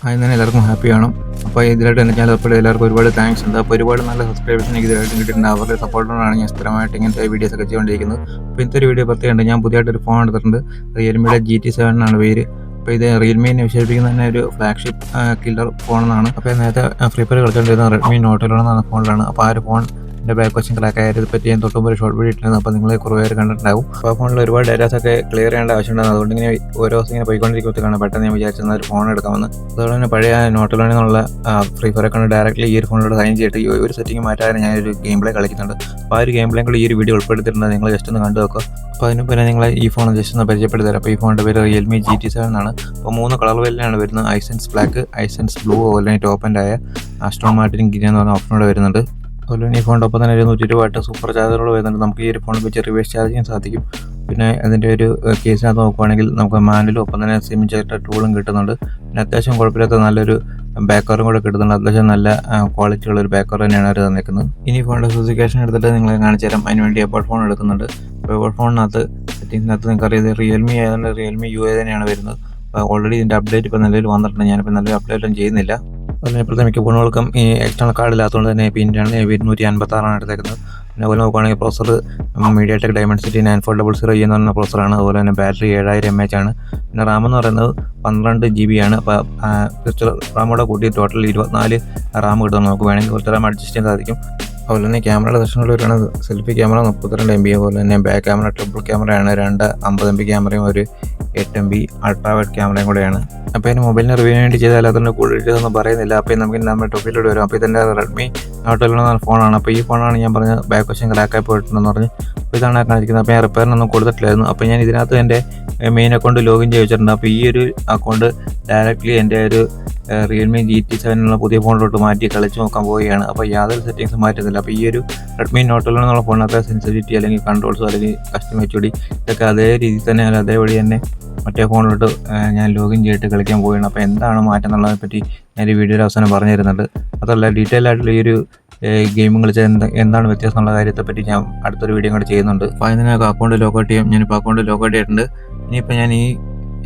ആദ്യം തന്നെ എല്ലാവർക്കും ഹാപ്പി ആണ്. അപ്പോൾ ഇതിലായിട്ട് എൻ്റെ ചാനൽ അപ്പോൾ എല്ലാവർക്കും ഒരുപാട് താങ്ക്സ് ഉണ്ട്. അപ്പോൾ ഒരുപാട് നല്ല സബ്സ്ക്രൈബേഴ്സ് എനിക്ക് ഇതിലായിട്ട് കിട്ടിയിട്ടുണ്ട്. അവരുടെ സപ്പോർട്ടോടാണ് ഞാൻ സ്ഥിരമായിട്ട് ഇങ്ങനത്തെ വീഡിയോസ് ഒക്കെ ചെയ്തുകൊണ്ടിരിക്കുന്നത്. അപ്പോൾ ഇന്നത്തെ ഒരു വീഡിയോ പ്രത്യേകമുണ്ട്. ഞാൻ പുതിയതായിട്ടൊരു ഫോൺ എടുത്തിട്ടുണ്ട്. റിയൽമിയുടെ GT7 എന്നാണ് പേര്. അപ്പോൾ ഇത് റിയൽമിനെ വിശേഷിപ്പിക്കുന്ന തന്നെ ഒരു ഫ്ലാഗ്ഷിപ്പ് കില്ലർ ഫോണെന്നാണ്. അപ്പോൾ നേരത്തെ ഫ്രീ ഫയർ കളിച്ചുകൊണ്ടിരുന്ന റെഡ്മി നോട്ട് 11 എന്ന ഫോണിലാണ്. അപ്പോൾ ആ ഒരു ഫോൺ ബാക്ക് വശം ക്രാക്ക് ആയതിനെ പറ്റി ഞാൻ തൊട്ടുമ്പോൾ ഒരു ഷോർട്ട് വീഡിയോ ഇട്ടിരുന്നു. അപ്പോൾ നിങ്ങൾ കുറേ പേര് കണ്ടിട്ടുണ്ടാവും. അപ്പോൾ ആ ഫോണിൽ ഒരുപാട് ഡേറ്റാസൊക്കെ ക്ലിയർ ചെയ്യേണ്ട ആവശ്യമുണ്ടായിരുന്നു. അതുകൊണ്ട് ഇങ്ങനെ ഓരോ ദിവസം ഇങ്ങനെ പോയിക്കൊണ്ടിരിക്കുമ്പോഴത്തേക്കാണ് പെട്ടെന്ന് ഞാൻ വിചാരിച്ചത് ഒരു ഫോൺ എടുക്കാമെന്ന്. അതുപോലെ തന്നെ പഴയ നോട്ട് 11 എന്നുള്ള ഫ്രീ ഫയർ അക്കൗണ്ട് ഡയറക്റ്റ്ലി ഈ ഒരു ഫോണിലൂടെ സൈൻ ചെയ്തിട്ട് ഈ ഒരു സെറ്റിംഗ് മാറ്റാതെ ഞാനൊരു ഗെയിം പ്ലേ കളിക്കുന്നുണ്ട്. അപ്പോൾ ആ ഒരു ഗെയിം പ്ലേ കൂടി ഈ ഒരു വീഡിയോ ഉൾപ്പെടുത്തിയിട്ടുണ്ട്. നിങ്ങൾ ജസ്റ്റ് ഒന്ന് കണ്ടു നോക്കുക. അപ്പോൾ അതിന് പിന്നെ നിങ്ങൾ ഈ ഫോൺ ജസ്റ്റ് ഒന്ന് പരിചയപ്പെടുത്തി തരാം. അപ്പോൾ ഈ ഫോണിൻ്റെ പേര് റിയൽമി GT7 എന്നാണ്. അപ്പോൾ 3 കളർ വേരിയൻ്റാണ് വരുന്നത്. ഐസെൻസ് ബ്ലാക്ക്, ഐസെൻസ് ബ്ലൂ, അതുപോലെ തന്നെ ടോപ്പ് ആൻഡ് ആയ ആസ്ട്രോൺ മാർട്ടിൻ ഗ്രീൻ എന്ന് പറഞ്ഞ ഓപ്ഷനോട് വരുന്നുണ്ട്. അതുപോലെ തന്നെ ഈ ഫോണിൻ്റെ ഒപ്പം തന്നെ ഒരു 120 സൂപ്പർ ചാർജറുകൾ വരുന്നുണ്ട്. നമുക്ക് ഈ ഒരു ഫോൺ വെച്ച് റിവേഴ്സ് ചാർജ് ചെയ്യാൻ സാധിക്കും. പിന്നെ അതിൻ്റെ ഒരു കേസിനകത്ത് നോക്കുകയാണെങ്കിൽ നമുക്ക് മാനുവലും ഒപ്പം തന്നെ സിം ചേർത്ത ടൂളും കിട്ടുന്നുണ്ട്. പിന്നെ അത്യാവശ്യം കുഴപ്പമില്ലാത്ത നല്ലൊരു ബാക്ക് കവറും കൂടെ കിട്ടുന്നുണ്ട്. അത്യാവശ്യം നല്ല ക്വാളിറ്റി ഉള്ള ഒരു ബാക്ക് കവർ തന്നെയാണ് അവർ തന്നിരിക്കുന്നത്. ഇനി ഫോണിൻ്റെ സ്പെസിഫിക്കേഷൻ എടുത്തിട്ട് നിങ്ങളെ കാണിച്ചു തരാം. അതിന് വേണ്ടി എപ്പോൾ ഫോൺ എടുക്കുന്നുണ്ട്. അപ്പോൾ എപ്പോൾ ഫോണിനകത്ത് സെറ്റിംഗ്സിനകത്ത് നിങ്ങൾക്ക് അറിയാം റിയൽമി ആയതുകൊണ്ട് റിയൽമി UI തന്നെയാണ് വരുന്നത്. അപ്പോൾ ഓൾറെഡി ഇതിൻ്റെ അപ്ഡേറ്റ് ഇപ്പോൾ നിലവിൽ വന്നിട്ടുണ്ട്. ഞാനിപ്പോൾ നല്ലൊരു അപ്ഡേറ്റും ചെയ്യുന്നില്ല. അതുപോലെ ഇപ്പോഴത്തെ മിക്ക ഫോണുകൾക്കും ഈ എക്സ്റ്റേണൽ കാർഡ് ഇല്ലാത്തതുകൊണ്ട് തന്നെ പിന്നാണ് 256 എടുത്തേക്കുന്നത്. പിന്നെ അതുപോലെ നോക്കുകയാണെങ്കിൽ പ്രോസർ MediaTek Dimensity 9400 എന്ന് പറയുന്ന പ്രോസറാണ്. അതുപോലെ തന്നെ ബാറ്ററി 7000 mAh ആണ്. പിന്നെ റാം എന്ന് പറയുന്നത് 12 GB ആണ്. അപ്പോൾ വിർച്വൽ റാമോടെ കൂട്ടി ടോട്ടൽ 24 റാം കിട്ടും. നമുക്ക് വേണമെങ്കിൽ കുറച്ച് റാം അഡ്ജസ്റ്റ് ചെയ്യാൻ സാധിക്കും. അതുപോലെ തന്നെ ക്യാമറയുടെ സെക്ഷനിൽ വരുന്നത് സെൽഫി ക്യാമറ 32 MB, അതുപോലെ തന്നെ ബാക്ക് ക്യാമറ ട്രിപ്പിൾ ക്യാമറയാണ്. 2 50 MB ക്യാമറയും ഒരു 8 MB അൾട്രാ വൈഡ് ക്യാമറയും കൂടെയാണ്. അപ്പോൾ ഇതിന് മൊബൈലിന് റിവ്യൂ വേണ്ടി ചെയ്താൽ അതിൻ്റെ കൂടുതലൊന്നും പറയുന്നില്ല. അപ്പോൾ നമുക്ക് നമ്മുടെ ടോപ്പിലോട്ട് വരും. അപ്പോൾ ഇതിൻ്റെ റെഡ്മി നോട്ട് 11 ഫോണാണ്. അപ്പോൾ ഈ ഫോണാണ് ഞാൻ പറഞ്ഞത് ബാക്ക് വശം ക്രാക്കായി പോയിട്ടുണ്ടെന്ന് പറഞ്ഞ്. അപ്പോൾ ഇതാണ് കാണിക്കുന്നത്. അപ്പോൾ ഞാൻ റിപ്പയറിനൊന്നും കൊടുത്തിട്ടില്ലായിരുന്നു. അപ്പോൾ ഞാൻ ഇതിനകത്ത് എൻ്റെ മെയിൻ അക്കൗണ്ട് ലോഗിൻ ചെയ്ത് വെച്ചിട്ടുണ്ട്. അപ്പോൾ ഈ ഒരു അക്കൗണ്ട് ഡയറക്റ്റ്ലി എൻ്റെ ഒരു റിയൽമി GT7 എന്നുള്ള പുതിയ ഫോണിലോട്ട് മാറ്റി കളിച്ച് നോക്കാൻ പോവുകയാണ്. അപ്പോൾ യാതൊരു സെറ്റിങ്സും മാറ്റുന്നില്ല. അപ്പോൾ ഈ ഒരു റെഡ്മി നോട്ട് 11 എന്നുള്ള ഫോണിനകത്ത് സെൻസിറ്റിവിറ്റി അല്ലെങ്കിൽ കൺട്രോൾസോ അല്ലെങ്കിൽ കസ്റ്റം HUD ഇതൊക്കെ അതേ രീതിയിൽ തന്നെ അതേപടി തന്നെ മറ്റേ ഫോണിലോട്ട് ഞാൻ ലോഗിൻ ചെയ്തിട്ട് കളിക്കാൻ പോവുകയാണ്. അപ്പോൾ എന്താണ് മാറ്റം എന്നുള്ളതിനെ പറ്റി ഞാൻ ഈ വീഡിയോയുടെ അവസാനം പറഞ്ഞു തരുന്നുണ്ട്. അതല്ല ഡീറ്റെയിൽ ആയിട്ടുള്ള ഈ ഒരു ഗെയിം കളിച്ചാൽ എന്താണ് വ്യത്യാസം എന്നുള്ള കാര്യത്തെപ്പറ്റി ഞാൻ അടുത്തൊരു വീഡിയോ കൂടെ ചെയ്യുന്നുണ്ട്. അപ്പോൾ അതിന് അക്കൗണ്ട് ലോഗൗട്ട് ചെയ്യാം. ഞാനിപ്പോൾ അക്കൗണ്ട് ലോഗൗട്ട് ചെയ്തിട്ടുണ്ട്. ഇനിയിപ്പോൾ ഞാൻ ഈ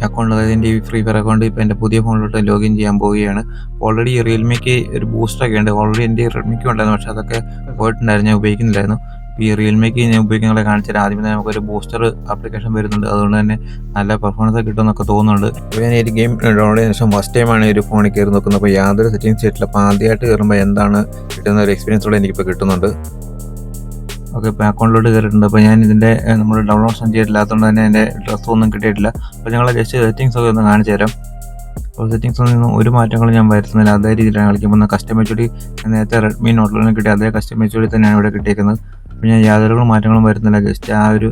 അക്കൗണ്ട് അതായത് എൻ്റെ ഈ ഫ്രീ ഫയർ അക്കൗണ്ട് ഇപ്പോൾ എൻ്റെ പുതിയ ഫോണിലോട്ട് ലോഗിൻ ചെയ്യാൻ പോവുകയാണ്. ഓൾറെഡി റിയൽമിക്ക് ഒരു ബൂസ്റ്ററൊക്കെ ഉണ്ട്. ഓൾറെഡി എൻ്റെ റെഡ്മിക്ക് ഉണ്ടായിരുന്നു, പക്ഷേ അതൊക്കെ പോയിട്ടുണ്ടായിരുന്നു, ഞാൻ ഉപയോഗിക്കുന്നില്ലായിരുന്നു. ഈ റിയൽമിക്ക് ഞാൻ ഉപയോഗിക്കുന്നതിനെ കാണിച്ചാൽ ആദ്യം തന്നെ നമുക്കൊരു ബൂസ്റ്റർ ആപ്ലിക്കേഷൻ വരുന്നുണ്ട്. അതുകൊണ്ട് തന്നെ നല്ല പെർഫോമൻസ് കിട്ടുമെന്നൊക്കെ തോന്നുന്നുണ്ട്. അപ്പോൾ ഞാൻ ഈ ഗെയിം ഡൗൺലോഡ് ചെയ്തതിനു ശേഷം ഫസ്റ്റ് ടൈമാണ് ഈ ഒരു ഫോണിൽ കയറി നോക്കുന്നത്. അപ്പോൾ യാതൊരു സെറ്റിംഗ്സ് ചെയ്തിട്ടില്ല. അപ്പോൾ ആദ്യമായിട്ട് കയറുമ്പോൾ എന്താണ് കിട്ടുന്ന ഒരു എക്സ്പീരിയൻസ് കൂടെ എനിക്കിപ്പോൾ കിട്ടുന്നുണ്ട്. ഓക്കെ, ഇപ്പോൾ അക്കൗണ്ടിലോട്ട് കയറിയിട്ടുണ്ട്. അപ്പോൾ ഞാൻ ഇതിൻ്റെ നമ്മൾ ഡൗൺലോഡ്സ് ഒന്നും ചെയ്തിട്ടില്ലാത്തതുകൊണ്ട് തന്നെ എൻ്റെ ഡ്രസ്സൊന്നും കിട്ടിയിട്ടില്ല. അപ്പോൾ ഞങ്ങൾ ജസ്റ്റ് സെറ്റിംഗ്സ് ഒക്കെ ഒന്ന് കാണിച്ചു തരാം. അപ്പോൾ സെറ്റിംഗ്സിൽ നിന്നും ഒരു മാറ്റങ്ങളും ഞാൻ വരുത്തുന്നില്ല. അതേ രീതിയിലാണ് കളിക്കുമ്പോൾ കസ്റ്റം HUD നേരത്തെ റെഡ്മി നോട്ട് 11 കിട്ടിയ അതേ കസ്റ്റം HUD തന്നെയാണ് ഇവിടെ കിട്ടിയിരിക്കുന്നത്. അപ്പോൾ ഞാൻ യാതൊരു മാറ്റങ്ങളും വരുന്നില്ല. ജസ്റ്റ് ആ ഒരു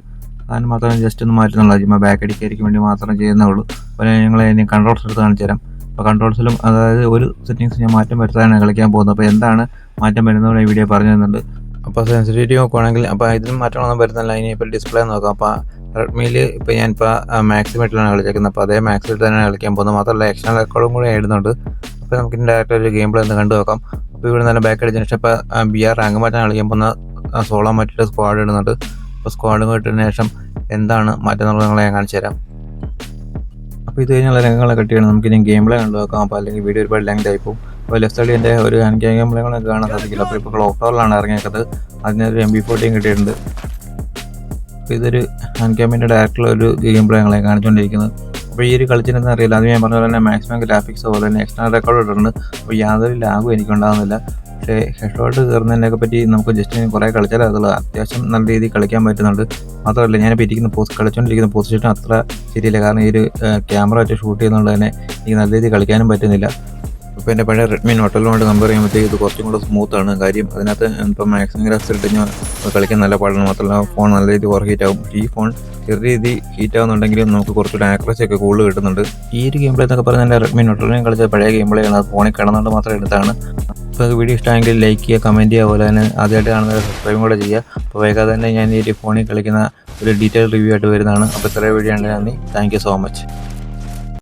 സാധനം മാത്രം ജസ്റ്റ് ഒന്ന് മാറ്റുന്നുള്ളൂ. ചുമ്മാ ബാക്ക് അടിക്കായിരിക്കും വേണ്ടി മാത്രം ചെയ്യുന്നുള്ളൂ. അപ്പോൾ ഞങ്ങൾ ഇനി കൺട്രോൾസ് എടുത്ത് കാണിച്ചു തരാം. അപ്പോൾ കൺട്രോൾസിലും അതായത് ഒരു സെറ്റിംഗ്സ് ഞാൻ മാറ്റം വരുത്താനാണ് കളിക്കാൻ പോകുന്നത്. അപ്പോൾ എന്താണ് മാറ്റം വരുന്നതോടെ ഈ വീഡിയോ പറഞ്ഞു തരുന്നുണ്ട്. അപ്പോൾ സെൻസിറ്റിവിറ്റി നോക്കുകയാണെങ്കിൽ അപ്പോൾ ഇതിന് മാറ്റങ്ങളൊന്നും വരുന്നില്ല. ഇനി ഇപ്പോൾ ഡിസ്പ്ലേ നോക്കാം. അപ്പോൾ റെഡ്മിയിൽ ഇപ്പോൾ ഞാനിപ്പോൾ മാക്സിമം ഇട്ടിലാണ് കളിച്ചേക്കുന്നത്. അപ്പോൾ അതേ മാക്സിമം തന്നെയാണ് കളിക്കാൻ പോകുന്നത്. മാത്രമല്ല എക്സ്റ്റേണൽ റെക്കോർഡും കൂടി ഇടുന്നുണ്ട്. അപ്പോൾ നമുക്ക് ഡയറക്റ്റ് ഒരു ഗെയിം പ്ലേ ഒന്ന് കണ്ടു നോക്കാം. അപ്പോൾ ഇവിടെ നല്ല ബാക്ക് അടിച്ചതിന് ശേഷം ഇപ്പോൾ BR റാങ്ക് മാറ്റാൻ കളിക്കാൻ പോകുന്ന സോളോ മാറ്റിയിട്ട് സ്ക്വാഡ് ഇടുന്നുണ്ട്. അപ്പോൾ സ്ക്വാഡ് ഇട്ടതിന് ശേഷം എന്താണ് മാറ്റം എന്നുള്ളത് നിങ്ങളെ ഞാൻ കാണിച്ചു തരാം. അപ്പോൾ ഇത് കഴിഞ്ഞുള്ള രംഗങ്ങളെ കട്ടിയാണ് നമുക്ക് ഇനി ഗെയിം പ്ലേ കണ്ടു നോക്കാം. അപ്പോൾ അല്ലെങ്കിൽ വീഡിയോ ഒരുപാട് ലെങ്ത് ആയിപ്പോൾ. അപ്പോൾ ലെഫ്റ്റ് സൈഡിൽ എൻ്റെ ഒരു ഹാൻഡ് ഗെയിം പ്ലേകളൊക്കെ കാണാൻ സാധിക്കില്ല. അപ്പോൾ ഇപ്പോൾ ഓഫറിലാണ് ഇറങ്ങിയത്. അതിനൊരു MB14 കിട്ടിയിട്ടുണ്ട്. അപ്പോൾ ഇതൊരു ഹാൻഡ് ക്യാമിൻ്റെ ഡയറക്റ്റുള്ള ഒരു ഗെയിം പ്ലേ ഞങ്ങളെ കാണിച്ചുകൊണ്ടിരിക്കുന്നത്. അപ്പോൾ ഈ ഒരു കളിച്ചിരുന്ന അറിയില്ല. അത് ഞാൻ പറഞ്ഞ പോലെ തന്നെ മാക്സിമം ഗ്രാഫിക്സ് അതുപോലെ തന്നെ എക്സ്റ്റേണൽ റെക്കോർഡ് ഇട്ടിട്ടുണ്ട്. അപ്പോൾ യാതൊരു ലാഗും എനിക്കുണ്ടാകുന്നില്ല. പക്ഷേ ഹെഡ്ഷോട്ട് കയറുന്നതിനൊക്കെ പറ്റി നമുക്ക് ജസ്റ്റ് കുറേ കളിച്ചാൽ അതുള്ളത് അത്യാവശ്യം നല്ല രീതിയിൽ കളിക്കാൻ പറ്റുന്നുണ്ട്. മാത്രമല്ല ഞാനിപ്പോൾ കളിച്ചുകൊണ്ടിരിക്കുന്ന പൊസിഷൻ അത്ര ശരിയില്ല. കാരണം ഈ ഒരു ക്യാമറ വെച്ച് ഷൂട്ട് ചെയ്യുന്നതുകൊണ്ട് തന്നെ എനിക്ക് നല്ല രീതിയിൽ കളിക്കാനും പറ്റുന്നില്ല. ഇപ്പോൾ എൻ്റെ പഴയ റെഡ്മി നോട്ട് 11 കമ്പയർ ചെയ്യുമ്പോഴത്തേക്ക് ഇത് കുറച്ചും കൂടെ സ്മൂത്താണ്. കാര്യം അതിനകത്ത് ഇപ്പോൾ മാക്സിമം ഗ്രാഫിക്സ് ഇട്ട് കഴിഞ്ഞാൽ കളിക്കാൻ നല്ല പാടാണ്. മാത്രമല്ല ഫോൺ നല്ല രീതിയിൽ ഓവർ ഹീറ്റ് ആകും. ഈ ഫോൺ ചെറിയ രീതി ഹീറ്റ് ആകുന്നുണ്ടെങ്കിലും നമുക്ക് കുറച്ചുകൂടെ ആക്യുറസി ഒക്കെ കൂടുതൽ കിട്ടുന്നുണ്ട്. ഈ ഒരു ഗെയിം പ്ലേ എന്നൊക്കെ പറഞ്ഞാൽ എൻ്റെ റെഡ്മി നോട്ട് 11 കളിച്ച പഴയ ഗെയിം പ്ലേ ആണ്. അത് ഫോണിൽ കിടന്നുകൊണ്ട് മാത്രം എടുത്താണ്. അപ്പോൾ വീഡിയോ ഇഷ്ടമെങ്കിൽ ലൈക്ക് ചെയ്യുക, കമൻറ്റ് ചെയ്യുക, അതുപോലെ തന്നെ ആദ്യമായിട്ട് കാണുന്നത് സബ്സ്ക്രൈബും കൂടെ ചെയ്യുക. അപ്പോൾ വൈകാതെ തന്നെ ഞാൻ ഈ ഒരു ഫോണിൽ കളിക്കുന്ന ഒരു ഡീറ്റെയിൽ റിവ്യൂ ആയിട്ട് വരുന്നതാണ്. അപ്പോൾ ഇത്രയും വീഡിയോ ഉണ്ട്. നന്ദി. Thank you so much.